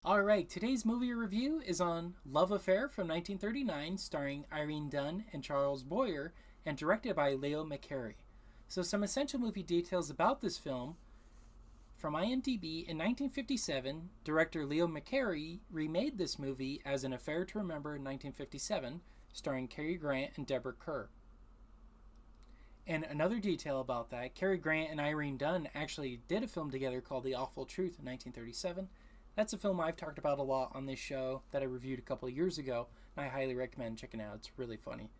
Alright, today's movie review is on Love Affair from 1939, starring Irene Dunne and Charles Boyer, and directed by Leo McCarey. So, some essential movie details about this film. From IMDb, in 1957, director Leo McCarey remade this movie as An Affair to Remember in 1957, starring Cary Grant and Deborah Kerr. And another detail about that, Cary Grant and Irene Dunne actually did a film together called The Awful Truth in 1937. That's a film I've talked about a lot on this show that I reviewed a couple of years ago, and I highly recommend checking it out. It's really funny.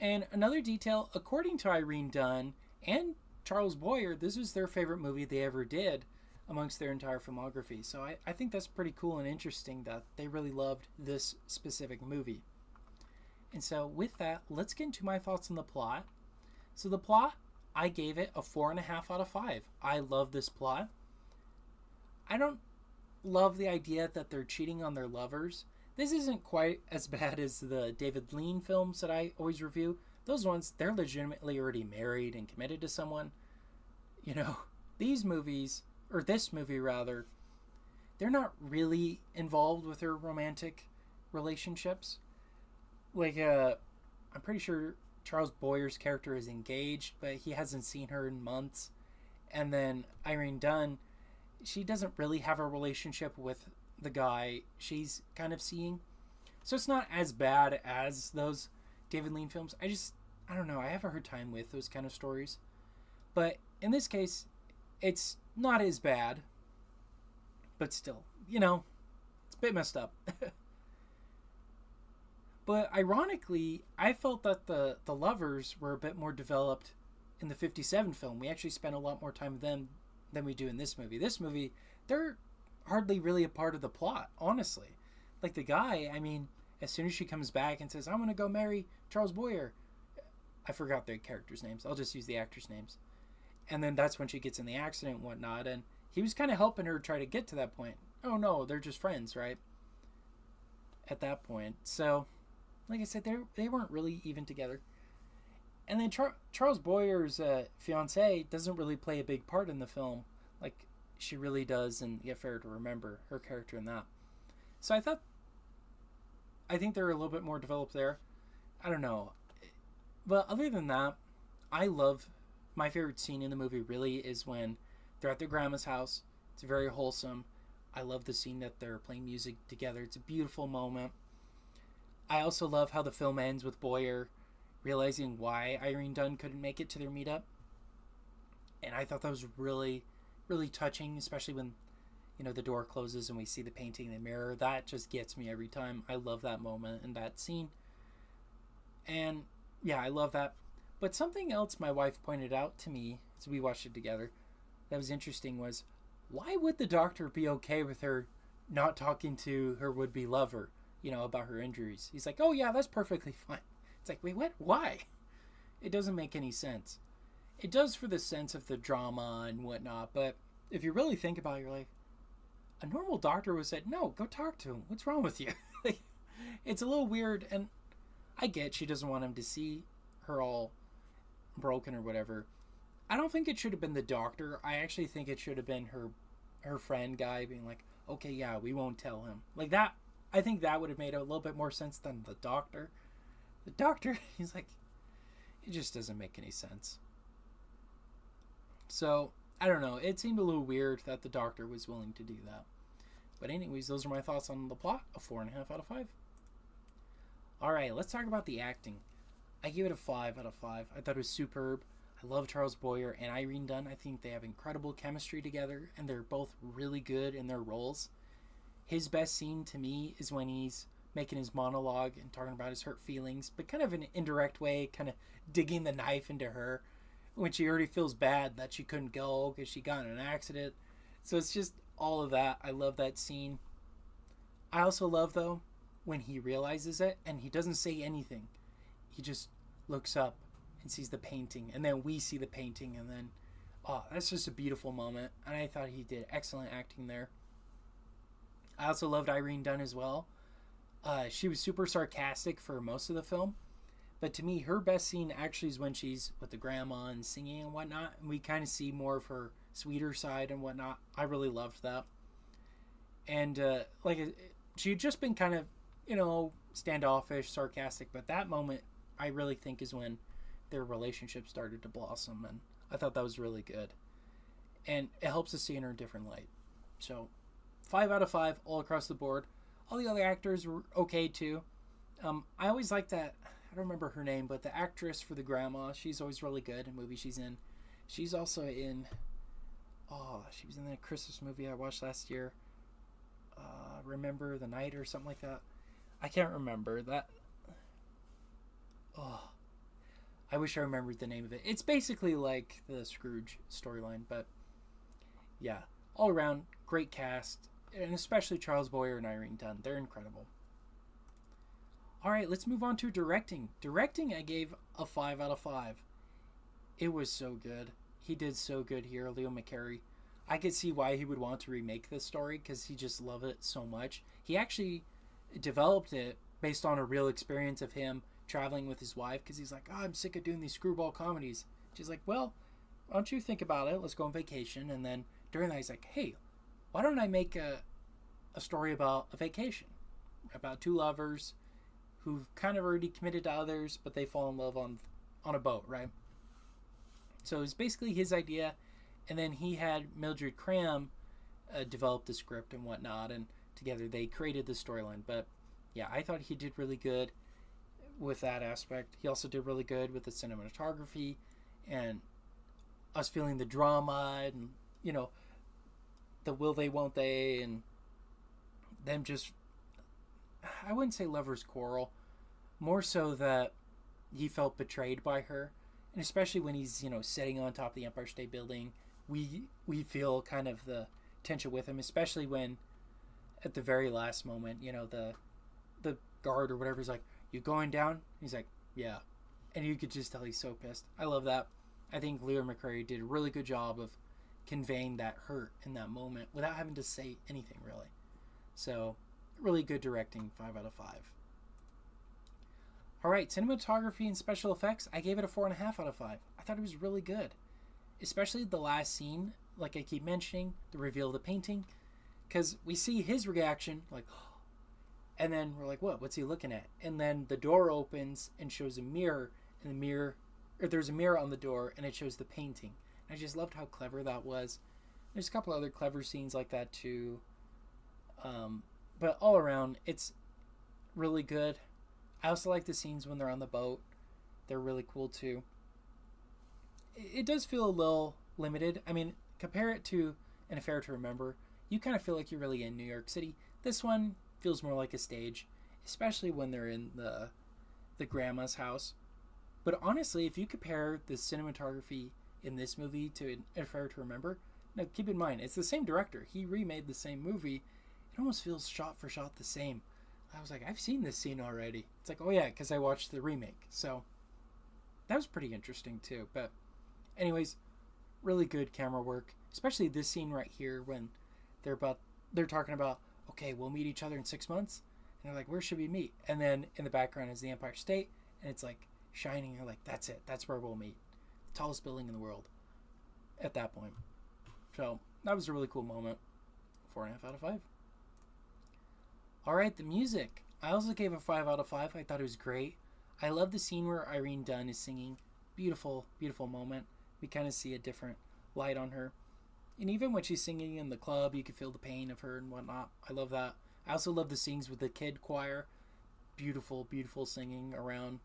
And another detail, according to Irene Dunne and Charles Boyer, this was their favorite movie they ever did amongst their entire filmography. So I think that's pretty cool and interesting that they really loved this specific movie. And so with that, let's get into my thoughts on the plot. So the plot, I gave it a 4.5 out of 5. I love this plot. I don't love the idea that they're cheating on their lovers. This isn't quite as bad as the David Lean films that I always review. Those ones, they're legitimately already married and committed to someone. You know, these movies, or this movie rather, they're not really involved with their romantic relationships. Like, I'm pretty sure Charles Boyer's character is engaged, but he hasn't seen her in months. And then Irene Dunne, she doesn't really have a relationship with the guy she's kind of seeing. So it's not as bad as those David Lean films. I don't know, I have a hard time with those kind of stories. But in this case, it's not as bad. But still, you know, it's a bit messed up. But ironically, I felt that the lovers were a bit more developed in the 57 film. We actually spent a lot more time with them than we do in this movie. This movie, they're hardly really a part of the plot, honestly. Like the guy, I mean, as soon as she comes back and says, I'm going to go marry Charles Boyer. I forgot the characters' names. I'll just use the actors' names. And then that's when she gets in the accident and whatnot. And he was kind of helping her try to get to that point. Oh no, they're just friends, right? At that point. So, like I said, they weren't really even together. And then Charles Boyer's fiancée doesn't really play a big part in the film, like she really does in The Affair to Remember, her character in that. So I think they're a little bit more developed there. I don't know. But other than that, my favorite scene in the movie really is when they're at their grandma's house. It's very wholesome. I love the scene that they're playing music together. It's a beautiful moment. I also love how the film ends with Boyer realizing why Irene Dunne couldn't make it to their meetup. And I thought that was really, really touching, especially when, you know, the door closes and we see the painting in the mirror. That just gets me every time. I love that moment and that scene. And yeah, I love that. But something else my wife pointed out to me as we watched it together that was interesting was, why would the doctor be okay with her not talking to her would-be lover, you know, about her injuries? He's like, oh yeah, that's perfectly fine. It's like, wait, what? Why? It doesn't make any sense. It does for the sense of the drama and whatnot, but if you really think about it, you're like, a normal doctor would have said, no, go talk to him. What's wrong with you? It's a little weird, and I get she doesn't want him to see her all broken or whatever. I don't think it should have been the doctor. I actually think it should have been her friend guy being like, okay, yeah, we won't tell him. Like that, I think that would have made a little bit more sense than the doctor. The doctor, he's like, it just doesn't make any sense. So, I don't know. It seemed a little weird that the doctor was willing to do that. But anyways, those are my thoughts on the plot. A 4.5 out of 5. Alright, let's talk about the acting. I gave it a 5 out of 5. I thought it was superb. I love Charles Boyer and Irene Dunne. I think they have incredible chemistry together, and they're both really good in their roles. His best scene to me is when he's making his monologue and talking about his hurt feelings, but kind of in an indirect way, kind of digging the knife into her when she already feels bad that she couldn't go because she got in an accident. So it's just all of that. I love that scene. I also love, though, when he realizes it and he doesn't say anything. He just looks up and sees the painting, and then we see the painting, and then, oh, that's just a beautiful moment. And I thought he did excellent acting there. I also loved Irene Dunne as well. She was super sarcastic for most of the film, But to me, her best scene actually is when she's with the grandma and singing and whatnot. And we kind of see more of her sweeter side and whatnot. I really loved that. And she had just been kind of, standoffish, sarcastic. But that moment, I really think, is when their relationship started to blossom. And I thought that was really good. And it helps us see in her a different light. So 5 out of 5 all across the board. All the other actors were okay too. I always like that. I don't remember her name, but the actress for the grandma, she's always really good in movies she's in. She's also in, she was in that Christmas movie I watched last year. Remember the Night or something like that. I can't remember that. I wish I remembered the name of it. It's basically like the Scrooge storyline, but yeah, all around great cast, and especially Charles Boyer and Irene Dunne. They're incredible. All right, let's move on to directing. Directing, I gave a 5 out of 5. It was so good. He did so good here, Leo McCarey. I could see why he would want to remake this story because he just loved it so much. He actually developed it based on a real experience of him traveling with his wife because he's like, I'm sick of doing these screwball comedies. She's like, well, why don't you think about it? Let's go on vacation. And then during that, he's like, hey, why don't I make a story about a vacation? About two lovers who've kind of already committed to others, but they fall in love on a boat, right? So it's basically his idea, and then he had Mildred Cram develop the script and whatnot, and together they created the storyline. But yeah, I thought he did really good with that aspect. He also did really good with the cinematography and us feeling the drama and, the will they, won't they, and them just, I wouldn't say lovers quarrel, more so that he felt betrayed by her. And especially when he's, sitting on top of the Empire State Building, we feel kind of the tension with him, especially when at the very last moment, the guard or whatever is like, you going down? He's like, yeah. And you could just tell he's so pissed. I love that. I think Leo McCarey did a really good job of conveying that hurt in that moment without having to say anything, really. So, really good directing, 5 out of 5. All right, cinematography and special effects, I gave it a 4.5 out of 5. I thought it was really good. Especially the last scene, like I keep mentioning, the reveal of the painting. Because we see his reaction, like, and then we're like, what's he looking at? And then the door opens and shows a mirror, and there's a mirror on the door, and it shows the painting. And I just loved how clever that was. There's a couple other clever scenes like that too. But all around, it's really good. I also like the scenes when they're on the boat. They're really cool too. It does feel a little limited. I mean, compare it to An Affair to Remember. You kind of feel like you're really in New York City. This one feels more like a stage, especially when they're in the grandma's house. But honestly, if you compare the cinematography in this movie to An Affair to Remember, now keep in mind, it's the same director. He remade the same movie. It almost feels shot for shot the same. I was like, I've seen this scene already. It's like, oh yeah, because I watched the remake. So that was pretty interesting too. But anyways, really good camera work, especially this scene right here when they're talking about, okay, we'll meet each other in 6 months. And they're like, where should we meet? And then in the background is the Empire State, and it's like shining. You're like, that's it. That's where we'll meet. The tallest building in the world at that point. So that was a really cool moment. 4.5 out of 5. All right, the music. I also gave a 5 out of 5. I thought it was great. I love the scene where Irene Dunne is singing. Beautiful, beautiful moment. We kind of see a different light on her. And even when she's singing in the club, you can feel the pain of her and whatnot. I love that. I also love the scenes with the kid choir. Beautiful, beautiful singing around.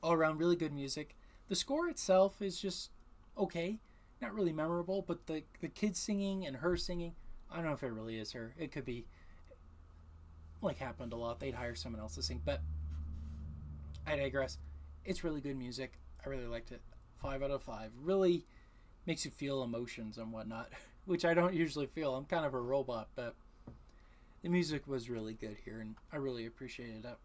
All around, really good music. The score itself is just okay. Not really memorable, but the kids singing and her singing, I don't know if it really is her. It could be, like happened a lot. They'd hire someone else to sing, but I digress. It's really good music. I really liked it. 5 out of 5. Really makes you feel emotions and whatnot, which I don't usually feel. I'm kind of a robot, but the music was really good here, and I really appreciated it.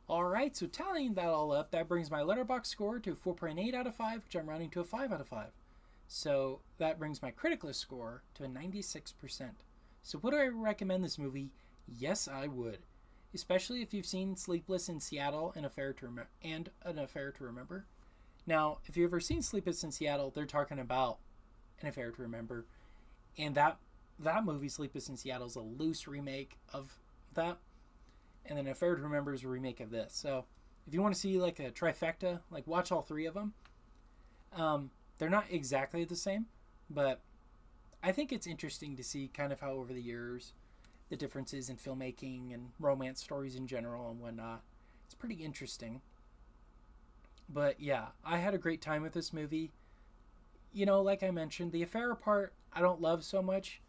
Alright, so tallying that all up, that brings my Letterboxd score to 4.8 out of 5, which I'm rounding to a 5 out of 5. So that brings my Criticalist score to a 96%. So would I recommend this movie? Yes, I would. especially if you've seen Sleepless in Seattle and An Affair to Remember. Now, if you've ever seen Sleepless in Seattle, they're talking about An Affair to Remember, and that movie, Sleepless in Seattle, is a loose remake of that, and then An Affair to Remember is a remake of this. So, if you want to see like a trifecta, like watch all three of them. They're not exactly the same, but I think it's interesting to see kind of how over the years the differences in filmmaking and romance stories in general and whatnot. It's pretty interesting. But yeah, I had a great time with this movie. You know, like I mentioned, the affair part I don't love so much,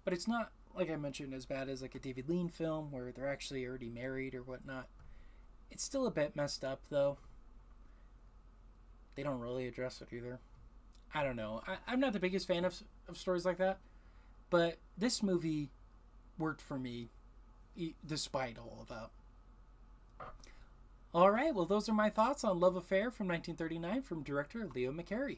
but it's not, like I mentioned, as bad as like a David Lean film where they're actually already married or whatnot. It's still a bit messed up though. They don't really address it either. I don't know. I'm not the biggest fan of stories like that, but this movie worked for me despite all of that. All right, well, those are my thoughts on Love Affair from 1939 from director Leo McCarey.